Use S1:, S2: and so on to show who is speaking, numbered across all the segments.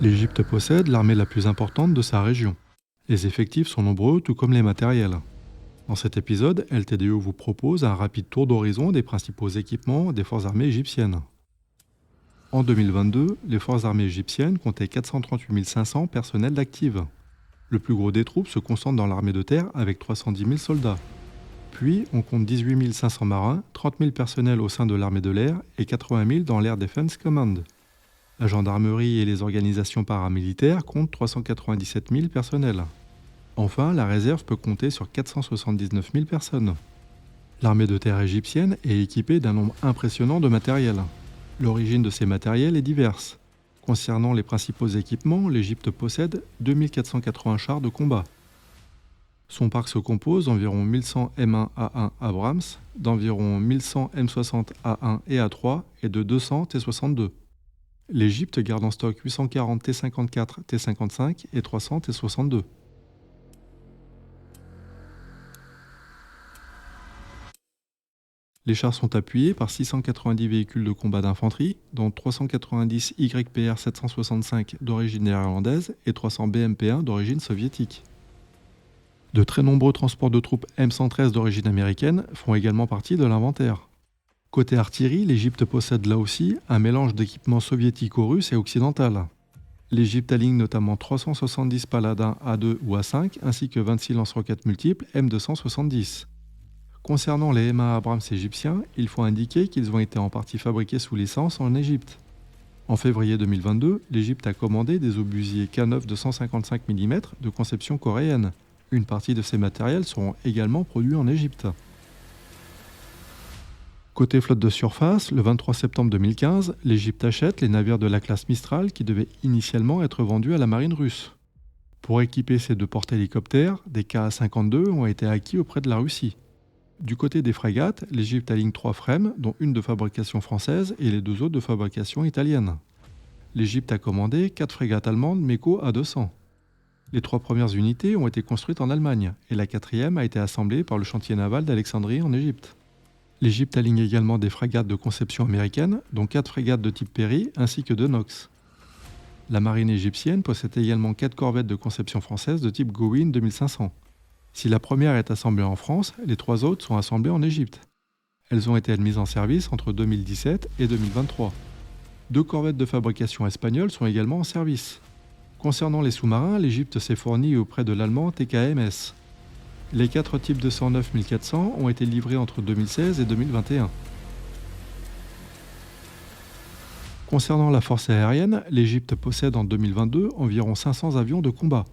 S1: L'Égypte possède l'armée la plus importante de sa région. Les effectifs sont nombreux, tout comme les matériels. Dans cet épisode, LTDO vous propose un rapide tour d'horizon des principaux équipements des forces armées égyptiennes. En 2022, les forces armées égyptiennes comptaient 438 500 personnels d'actifs. Le plus gros des troupes se concentre dans l'armée de terre avec 310 000 soldats. Puis, on compte 18 500 marins, 30 000 personnels au sein de l'armée de l'air et 80 000 dans l'Air Defense Command. La gendarmerie et les organisations paramilitaires comptent 397 000 personnels. Enfin, la réserve peut compter sur 479 000 personnes. L'armée de terre égyptienne est équipée d'un nombre impressionnant de matériel. L'origine de ces matériels est diverse. Concernant les principaux équipements, l'Égypte possède 2480 chars de combat. Son parc se compose d'environ 1100 M1A1 Abrams, d'environ 1100 M60 A1 et A3 et de 200 T-62. L'Égypte garde en stock 840 T-54, T-55 et 300 T-62. Les chars sont appuyés par 690 véhicules de combat d'infanterie, dont 390 YPR 765 d'origine néerlandaise et 300 BMP-1 d'origine soviétique. De très nombreux transports de troupes M113 d'origine américaine font également partie de l'inventaire. Côté artillerie, l'Égypte possède là aussi un mélange d'équipements soviético-russes et occidental. L'Égypte aligne notamment 370 Paladin A2 ou A5 ainsi que 26 lance-roquettes multiples M270. Concernant les M1 Abrams égyptiens, il faut indiquer qu'ils ont été en partie fabriqués sous licence en Égypte. En février 2022, l'Égypte a commandé des obusiers K9 de 155 mm de conception coréenne. Une partie de ces matériels seront également produits en Égypte. Côté flotte de surface, le 23 septembre 2015, l'Égypte achète les navires de la classe Mistral qui devaient initialement être vendus à la marine russe. Pour équiper ces deux porte-hélicoptères, des Ka-52 ont été acquis auprès de la Russie. Du côté des frégates, l'Égypte aligne 3 FREMM, dont une de fabrication française et les 2 autres de fabrication italienne. L'Égypte a commandé 4 frégates allemandes Meko A200. Les 3 premières unités ont été construites en Allemagne et la 4e a été assemblée par le chantier naval d'Alexandrie en Égypte. L'Égypte aligne également des frégates de conception américaine, dont 4 frégates de type Perry ainsi que 2 Nox. La marine égyptienne possède également 4 corvettes de conception française de type Gowin 2500. Si la première est assemblée en France, les 3 autres sont assemblées en Égypte. Elles ont été admises en service entre 2017 et 2023. 2 corvettes de fabrication espagnole sont également en service. Concernant les sous-marins, l'Égypte s'est fournie auprès de l'allemand TKMS. Les 4 types de 109 1400 ont été livrés entre 2016 et 2021. Concernant la force aérienne, l'Égypte possède en 2022 environ 500 avions de combat.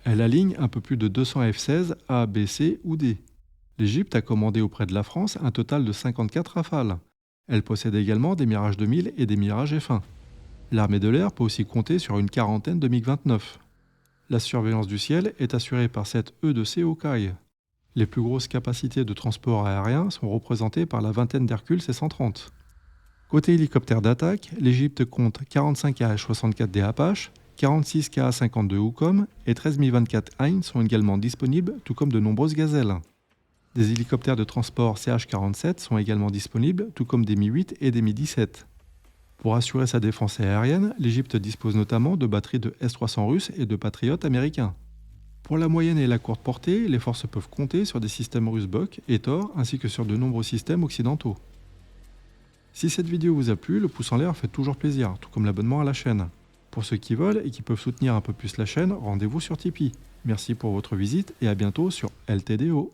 S1: Elle aligne un peu plus de 200 F-16 A, B, C ou D. L'Égypte a commandé auprès de la France un total de 54 Rafales. Elle possède également des Mirage 2000 et des Mirage F1. L'armée de l'air peut aussi compter sur une quarantaine de MiG-29. La surveillance du ciel est assurée par 7 E2C Hawkeye. Les plus grosses capacités de transport aérien sont représentées par la vingtaine d'Hercule C-130. Côté hélicoptère d'attaque, l'Égypte compte 45 AH-64D Apache, 46 Ka-52 Houcom et 13 Mi-24 Hind sont également disponibles, tout comme de nombreuses gazelles. Des hélicoptères de transport CH-47 sont également disponibles, tout comme des Mi-8 et des Mi-17. Pour assurer sa défense aérienne, l'Égypte dispose notamment de batteries de S-300 russes et de Patriot américains. Pour la moyenne et la courte portée, les forces peuvent compter sur des systèmes russes Buk et Tor ainsi que sur de nombreux systèmes occidentaux. Si cette vidéo vous a plu, le pouce en l'air fait toujours plaisir, tout comme l'abonnement à la chaîne. Pour ceux qui veulent et qui peuvent soutenir un peu plus la chaîne, rendez-vous sur Tipeee. Merci pour votre visite et à bientôt sur LTDO.